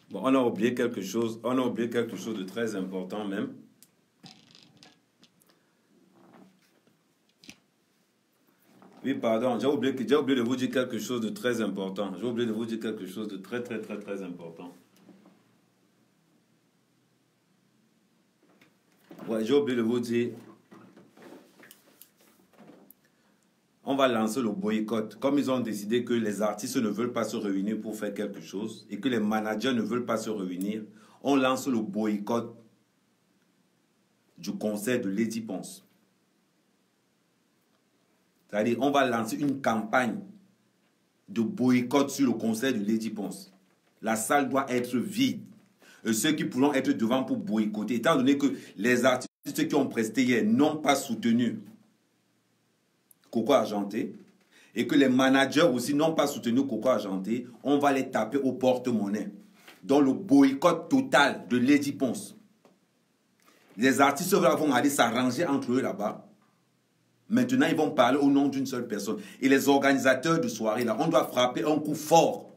Bon, on a oublié quelque chose. On a oublié quelque chose de très important même. Oui, pardon, j'ai oublié de vous dire quelque chose de très important. J'ai oublié de vous dire quelque chose de très important. Ouais, j'ai oublié de vous dire, on va lancer le boycott. Comme ils ont décidé que les artistes ne veulent pas se réunir pour faire quelque chose et que les managers ne veulent pas se réunir, on lance le boycott du concert de Lady Ponce. C'est-à-dire, on va lancer une campagne de boycott sur le concert de Lady Ponce. La salle doit être vide. Et ceux qui pourront être devant pour boycotter, étant donné que les artistes qui ont presté hier n'ont pas soutenu Coco Argenté, et que les managers aussi n'ont pas soutenu Coco Argenté, on va les taper au porte-monnaie. Dans le boycott total de Lady Ponce. Les artistes vont aller s'arranger entre eux là-bas. Maintenant, ils vont parler au nom d'une seule personne. Et les organisateurs de soirée, là, on doit frapper un coup fort.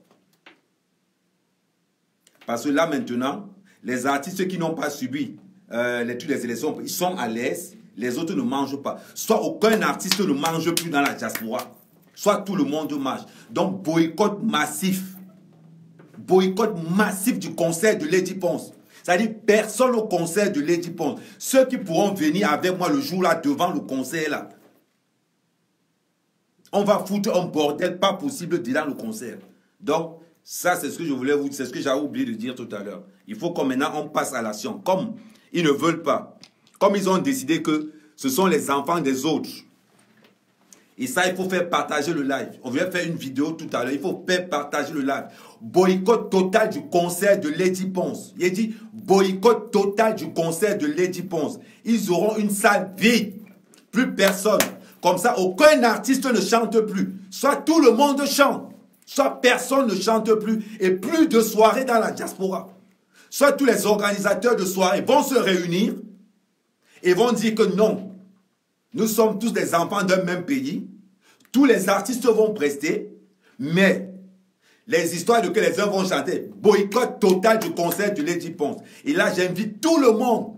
Parce que là, maintenant, les artistes qui n'ont pas subi toutes les élections, ils sont à l'aise. Les autres ne mangent pas. Soit aucun artiste ne mange plus dans la diaspora. Soit tout le monde mange. Donc, boycott massif. Boycott massif du concert de Lady Ponce. C'est-à-dire, personne au concert de Lady Ponce. Ceux qui pourront venir avec moi le jour là, devant le concert là. On va foutre un bordel pas possible dans le concert. Donc, ça, c'est ce que je voulais vous dire. C'est ce que j'avais oublié de dire tout à l'heure. Il faut que maintenant, on passe à l'action. Comme ils ne veulent pas. Comme ils ont décidé que ce sont les enfants des autres. Et ça, il faut faire partager le live. On vient faire une vidéo tout à l'heure. Il faut faire partager le live. Boycott total du concert de Lady Ponce. Il a dit boycott total du concert de Lady Ponce. Ils auront une salle vide. Plus personne. Comme ça, aucun artiste ne chante plus. Soit tout le monde chante, soit personne ne chante plus. Et plus de soirées dans la diaspora. Soit tous les organisateurs de soirées vont se réunir et vont dire que non, nous sommes tous des enfants d'un même pays. Tous les artistes vont prester, mais les histoires de que les uns vont chanter, boycott total du concert de Lady Ponce. Et là, j'invite tout le monde.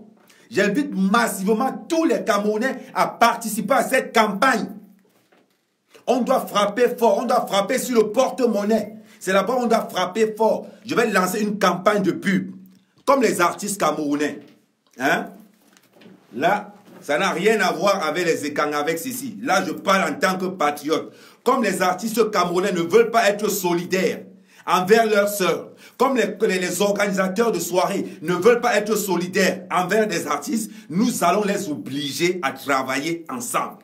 J'invite massivement tous les Camerounais à participer à cette campagne. On doit frapper fort, on doit frapper sur le porte-monnaie. C'est là-bas on doit frapper fort. Je vais lancer une campagne de pub, comme les artistes camerounais. Hein? Là, ça n'a rien à voir avec les écangs, avec ceci. Là, je parle en tant que patriote. Comme les artistes camerounais ne veulent pas être solidaires envers leurs sœurs, comme les organisateurs de soirées ne veulent pas être solidaires envers des artistes, nous allons les obliger à travailler ensemble.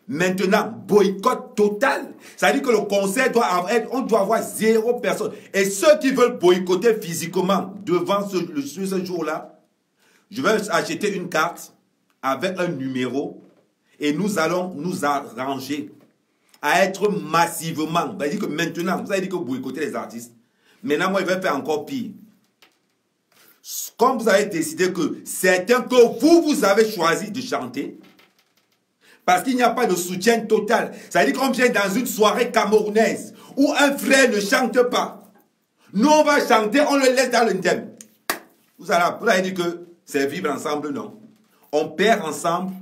Maintenant, boycott total. Ça veut dire que le concert doit être, on doit avoir 0 personne. Et ceux qui veulent boycotter physiquement devant ce jour-là, je vais acheter une carte avec un numéro et nous allons nous arranger à être massivement. Ça veut dire que maintenant, vous avez dit que vous boycottez les artistes. Maintenant, moi, je vais faire encore pire. Comme vous avez décidé que certains que vous avez choisi de chanter, parce qu'il n'y a pas de soutien total. Ça veut dire qu'on vient dans une soirée camerounaise où un frère ne chante pas. Nous, on va chanter, on le laisse dans le thème. Vous allez dire que c'est vivre ensemble, non. On perd ensemble,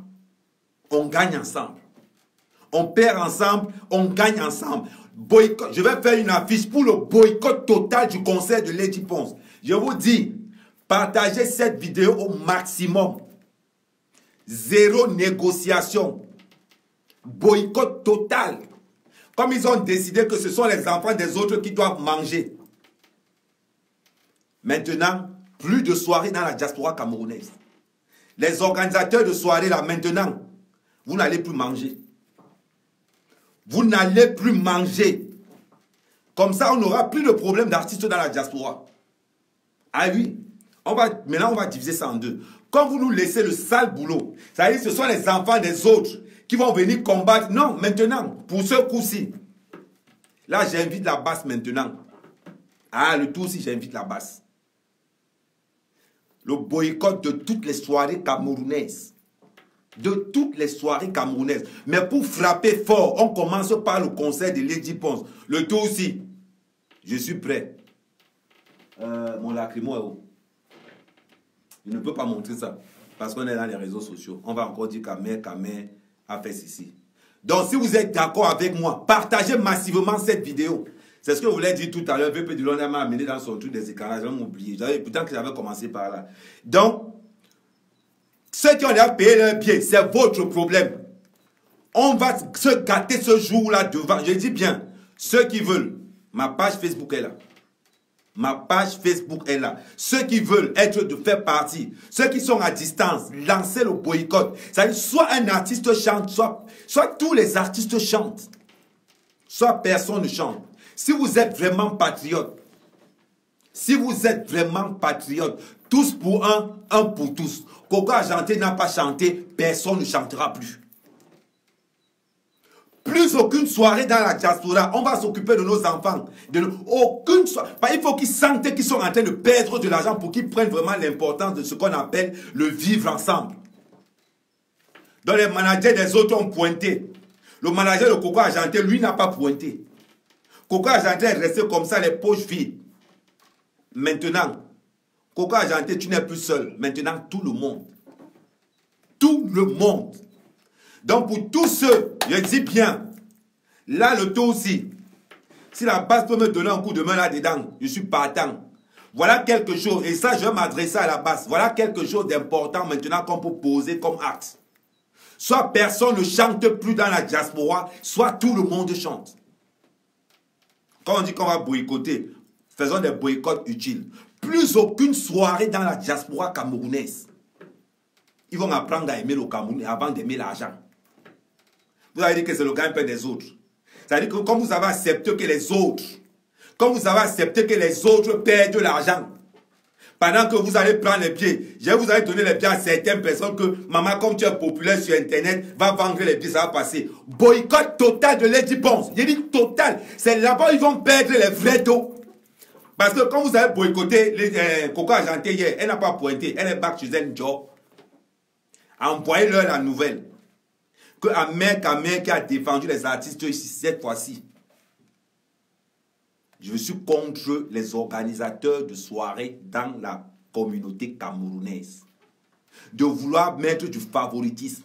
on gagne ensemble. On perd ensemble, on gagne ensemble. Boycott. Je vais faire une affiche pour le boycott total du concert de Lady Ponce. Je vous dis, partagez cette vidéo au maximum. 0 négociation. Boycott total. Comme ils ont décidé que ce sont les enfants des autres qui doivent manger. Maintenant, plus de soirées dans la diaspora camerounaise. Les organisateurs de soirées là, maintenant, vous n'allez plus manger. Vous n'allez plus manger. Comme ça, on n'aura plus de problème d'artistes dans la diaspora. Ah oui. Maintenant, on va diviser ça en deux. Quand vous nous laissez le sale boulot, ça veut dire que ce sont les enfants des autres qui vont venir combattre. Non, maintenant, pour ce coup-ci. Là, j'invite la basse maintenant. Ah, le tout-ci, j'invite la basse. Le boycott de toutes les soirées camerounaises. De toutes les soirées camerounaises. Mais pour frapper fort, on commence par le concert de Lady Ponce. Le tout aussi. Je suis prêt. mon lacrymo est où? Je ne peux pas montrer ça. Parce qu'on est dans les réseaux sociaux. On va encore dire Kamer a fait ceci. Donc, si vous êtes d'accord avec moi, partagez massivement cette vidéo. C'est ce que je voulais dire tout à l'heure. VP du Londres m'a amené dans son truc des écrans. J'ai oublié. Pourtant que j'avais commencé par là. Donc, ceux qui ont déjà payé leur billet, c'est votre problème. On va se gâter ce jour-là devant. Je dis bien, ceux qui veulent, ma page Facebook est là. Ma page Facebook est là. Ceux qui veulent être de faire partie, ceux qui sont à distance, lancez le boycott. C'est-à-dire, soit un artiste chante, soit tous les artistes chantent, soit personne ne chante. Si vous êtes vraiment patriote, tous pour un pour tous. Coco Argenté n'a pas chanté, personne ne chantera plus. Plus aucune soirée dans la diaspora, on va s'occuper de nos enfants. Aucune soirée. Il faut qu'ils sentent qu'ils sont en train de perdre de l'argent pour qu'ils prennent vraiment l'importance de ce qu'on appelle le vivre ensemble. Donc les managers des autres ont pointé. Le manager de Coco Argenté, lui, n'a pas pointé. Coco Argenté est resté comme ça, les poches vides. Maintenant, Coco Argenté, tu n'es plus seul. Maintenant, tout le monde. Tout le monde. Donc pour tous ceux, je dis bien, là le taux aussi, si la base peut me donner un coup de main là-dedans, je suis partant. Voilà quelque chose, et ça je vais m'adresser à la base, voilà quelque chose d'important maintenant qu'on peut poser comme acte. Soit personne ne chante plus dans la diaspora, soit tout le monde chante. Quand on dit qu'on va boycotter, faisons des boycotts utiles. Plus aucune soirée dans la diaspora camerounaise. Ils vont apprendre à aimer le Cameroun avant d'aimer l'argent. Vous avez dit que c'est le gagne-pain des autres. C'est-à-dire que comme vous avez accepté que les autres, perdent de l'argent, pendant que vous allez prendre les billets, je vous allez donner les billets à certaines personnes que, maman, comme tu es populaire sur Internet, va vendre les billets, ça va passer. Boycott total de Lady Ponce. J'ai dit total. C'est là-bas ils vont perdre les vrais taux. Parce que quand vous avez boycotté Coco Argenté hier, elle n'a pas pointé, elle est back chez elle, job. Envoyez-leur la nouvelle. Que Kamer qui a défendu les artistes ici cette fois-ci. Je suis contre les organisateurs de soirées dans la communauté camerounaise. De vouloir mettre du favoritisme.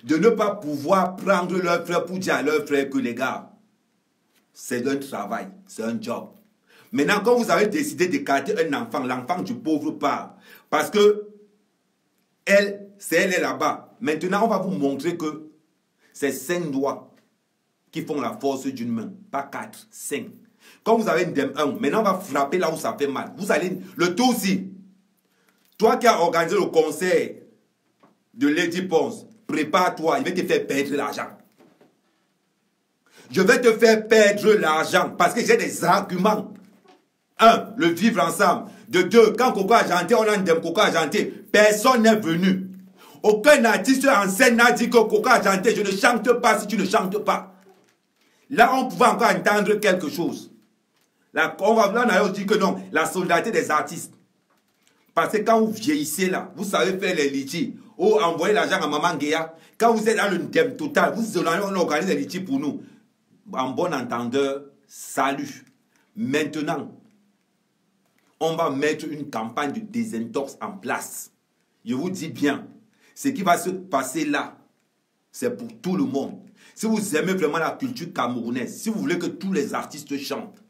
De ne pas pouvoir prendre leurs frères pour dire à leurs frères que les gars, c'est un travail, c'est un job. Maintenant, quand vous avez décidé d'écarter un enfant, l'enfant du pauvre part, parce que elle est là-bas. Maintenant, on va vous montrer que c'est 5 doigts qui font la force d'une main. Pas 4, 5. Quand vous avez une dème 1, maintenant on va frapper là où ça fait mal. Vous allez... Le tout aussi. Toi qui as organisé le concert de Lady Ponce, prépare-toi, il va te faire perdre l'argent. Je vais te faire perdre l'argent parce que j'ai des arguments. 1, le vivre ensemble. De 2, quand Coco Argenté, on a une dème Coco Argenté, personne n'est venu. Aucun artiste en scène n'a dit que Coco Argenté, je ne chante pas si tu ne chantes pas. Là, on pouvait encore entendre quelque chose. Là, on a dit que non, la solidarité des artistes. Parce que quand vous vieillissez là, vous savez faire les litiges, ou envoyer l'argent à Maman Guéa. Quand vous êtes dans le thème total, on organise des litiges pour nous. En bon entendeur, salut. Maintenant, on va mettre une campagne de désintox en place. Je vous dis bien, ce qui va se passer là, c'est pour tout le monde. Si vous aimez vraiment la culture camerounaise, si vous voulez que tous les artistes chantent,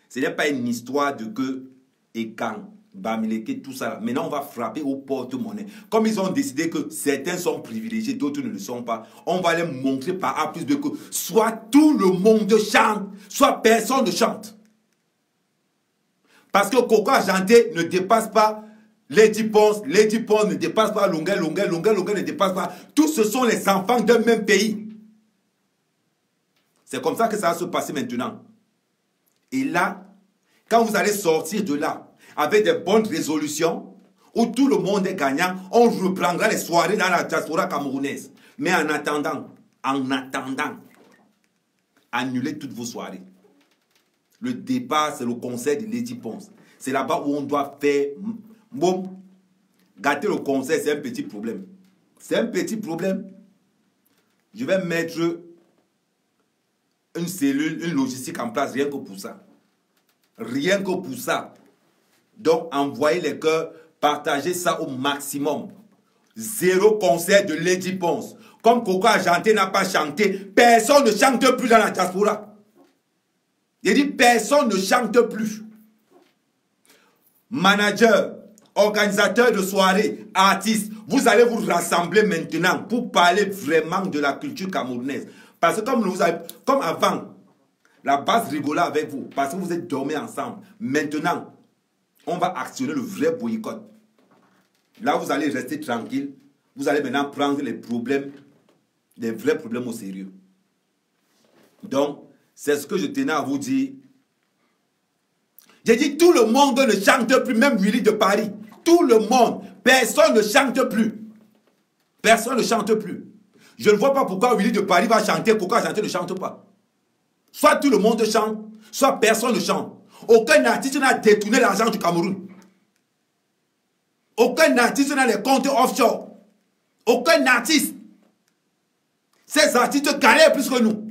ce n'est pas une histoire de que et quand, Bamileke, tout ça. Maintenant, on va frapper au porte-monnaie. Comme ils ont décidé que certains sont privilégiés, d'autres ne le sont pas, on va les montrer par A plus B que soit tout le monde chante, soit personne ne chante. Parce que Coco Argenté ne dépasse pas Lady Ponce ne dépasse pas Longuet ne dépasse pas. Tous ce sont les enfants d'un même pays. C'est comme ça que ça va se passer maintenant. Et là, quand vous allez sortir de là, avec des bonnes résolutions, où tout le monde est gagnant, on reprendra les soirées dans la diaspora camerounaise. Mais en attendant, annulez toutes vos soirées. Le départ, c'est le concert de Lady Ponce. C'est là-bas où on doit faire... Bon, gâter le concert, c'est un petit problème. C'est un petit problème. Je vais mettre une cellule, une logistique en place, rien que pour ça. Rien que pour ça. Donc, envoyez les cœurs, partagez ça au maximum. 0 concert de Lady Ponce. Comme Coco Argenté n'a pas chanté, personne ne chante plus dans la diaspora. Il dit personne ne chante plus. Manager, organisateur de soirée, artiste, vous allez vous rassembler maintenant pour parler vraiment de la culture camerounaise. Parce que comme avant, la base rigolait avec vous, parce que vous êtes dormis ensemble. Maintenant, on va actionner le vrai boycott. Là, vous allez rester tranquille. Vous allez maintenant prendre les problèmes, les vrais problèmes au sérieux. Donc, c'est ce que je tenais à vous dire. J'ai dit, tout le monde ne chante plus, même Willy de Paris. Tout le monde. Personne ne chante plus. Personne ne chante plus. Je ne vois pas pourquoi Willy de Paris va chanter, pourquoi chanter ne chante pas. Soit tout le monde chante, soit personne ne chante. Aucun artiste n'a détourné l'argent du Cameroun. Aucun artiste n'a les comptes offshore. Aucun artiste. Ces artistes galèrent plus que nous.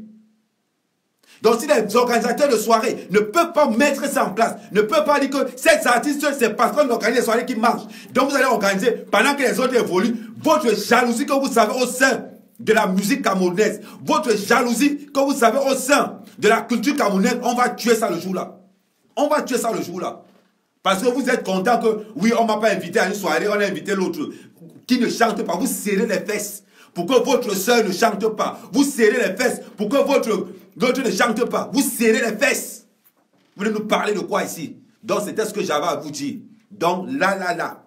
Donc si les organisateurs de soirées ne peuvent pas mettre ça en place, ne peuvent pas dire que ces artistes, c'est parce qu'on organise des soirées qui marchent. Donc vous allez organiser, pendant que les autres évoluent, votre jalousie que vous savez au sein de la musique camerounaise, votre jalousie que vous savez au sein de la culture camerounaise, on va tuer ça le jour-là. On va tuer ça le jour-là. Parce que vous êtes content que, oui, on ne m'a pas invité à une soirée, on a invité l'autre qui ne chante pas. Vous serrez les fesses pour que votre soeur ne chante pas. Vous serrez les fesses pour que l'autre ne chante pas. Vous serrez les fesses. Vous voulez nous parler de quoi ici? Donc, c'était ce que j'avais à vous dire. Donc, là.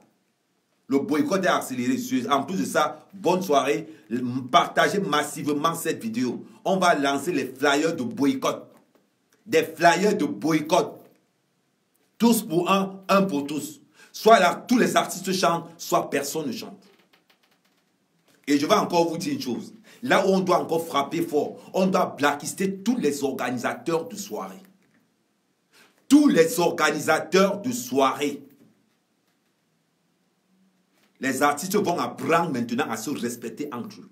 Le boycott est accéléré. En plus de ça, bonne soirée. Partagez massivement cette vidéo. On va lancer les flyers de boycott. Des flyers de boycott. Tous pour un pour tous. Soit là, tous les artistes chantent, soit personne ne chante. Et je vais encore vous dire une chose. Là où on doit encore frapper fort, on doit blacklister tous les organisateurs de soirée. Tous les organisateurs de soirée. Les artistes vont apprendre maintenant à se respecter entre eux.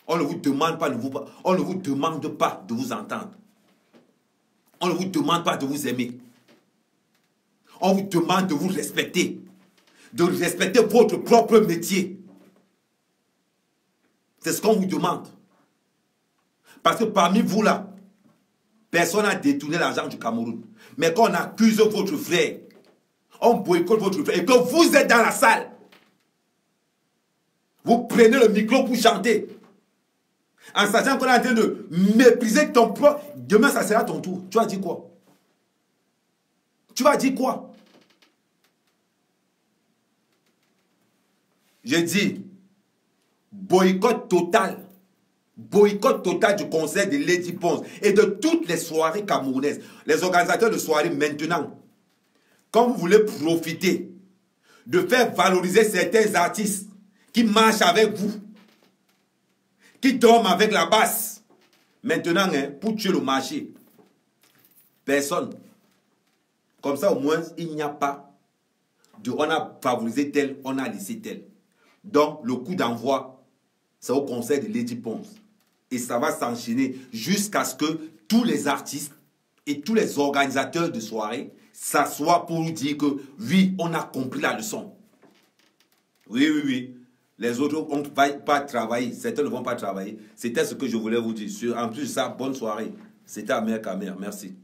On ne vous demande pas de vous entendre. On ne vous demande pas de vous aimer. On vous demande de vous respecter. De respecter votre propre métier. C'est ce qu'on vous demande. Parce que parmi vous là, personne n'a détourné l'argent du Cameroun. Mais quand on accuse votre frère, on boycotte votre frère et que vous êtes dans la salle, vous prenez le micro pour chanter. En sachant qu'on est en train de mépriser ton propre... Demain, ça sera ton tour. Tu vas dire quoi? Tu vas dire quoi? J'ai dit, boycott total. Boycott total du concert de Lady Ponce et de toutes les soirées camerounaises. Les organisateurs de soirées maintenant, quand vous voulez profiter de faire valoriser certains artistes qui marchent avec vous, qui dorment avec la basse, maintenant, pour tuer le marché, personne. Comme ça, au moins, il n'y a pas de on a favorisé tel, on a laissé tel. Donc, le coup d'envoi, c'est au concert de Lady Ponce. Et ça va s'enchaîner jusqu'à ce que tous les artistes et tous les organisateurs de soirée s'assoient pour dire que oui, on a compris la leçon. Oui. Les autres ne vont pas travailler. Certains ne vont pas travailler. C'était ce que je voulais vous dire. En plus de ça, bonne soirée. C'était Amer Kamer. Merci.